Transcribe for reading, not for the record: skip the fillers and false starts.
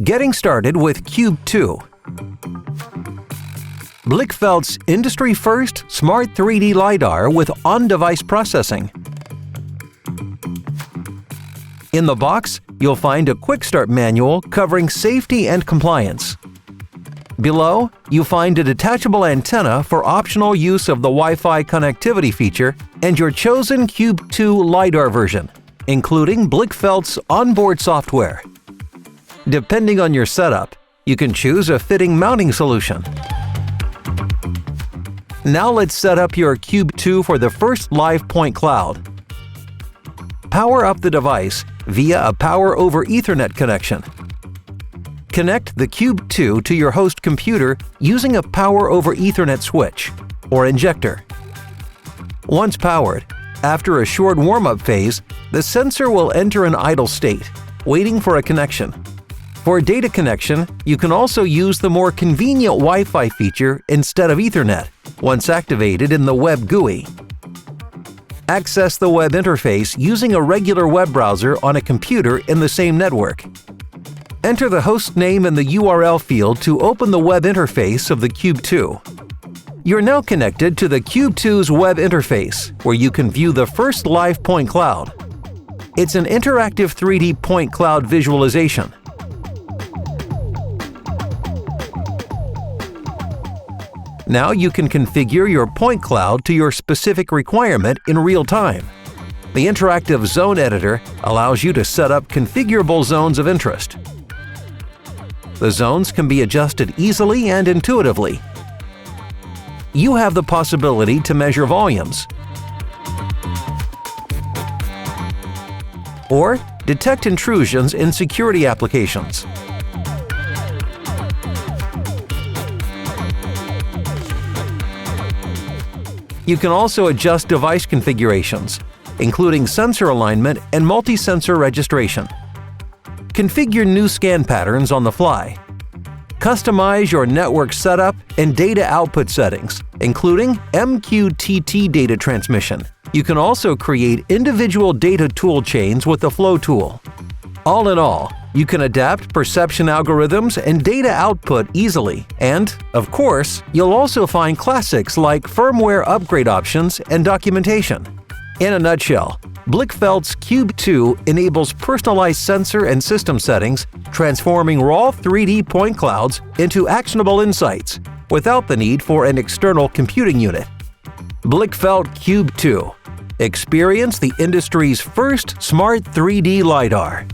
Getting started with Qb2. Blickfeld's industry-first smart 3D LiDAR with on-device processing. In the box, you'll find a quick start manual covering safety and compliance. Below, you find a detachable antenna for optional use of the Wi-Fi connectivity feature and your chosen Qb2 LiDAR version, including Blickfeld's onboard software. Depending on your setup, you can choose a fitting mounting solution. Now let's set up your Qb2 for the first live point cloud. Power up the device via a Power over Ethernet connection. Connect the Qb2 to your host computer using a Power over Ethernet switch or injector. Once powered, after a short warm-up phase, the sensor will enter an idle state, waiting for a connection. For data connection, you can also use the more convenient Wi-Fi feature instead of Ethernet, once activated in the web GUI. Access the web interface using a regular web browser on a computer in the same network. Enter the host name in the URL field to open the web interface of the Qb2. You're now connected to the Qb2's web interface, where you can view the first live point cloud. It's an interactive 3D point cloud visualization. Now you can configure your point cloud to your specific requirement in real time. The interactive zone editor allows you to set up configurable zones of interest. The zones can be adjusted easily and intuitively. You have the possibility to measure volumes or detect intrusions in security applications. You can also adjust device configurations, including sensor alignment and multi-sensor registration. Configure new scan patterns on the fly. Customize your network setup and data output settings, including MQTT data transmission. You can also create individual data tool chains with the Flow tool. All in all, you can adapt perception algorithms and data output easily, and, of course, you'll also find classics like firmware upgrade options and documentation. In a nutshell, Blickfeld's Qb2 enables personalized sensor and system settings, transforming raw 3D point clouds into actionable insights without the need for an external computing unit. Blickfeld Qb2. Experience the industry's first smart 3D LiDAR.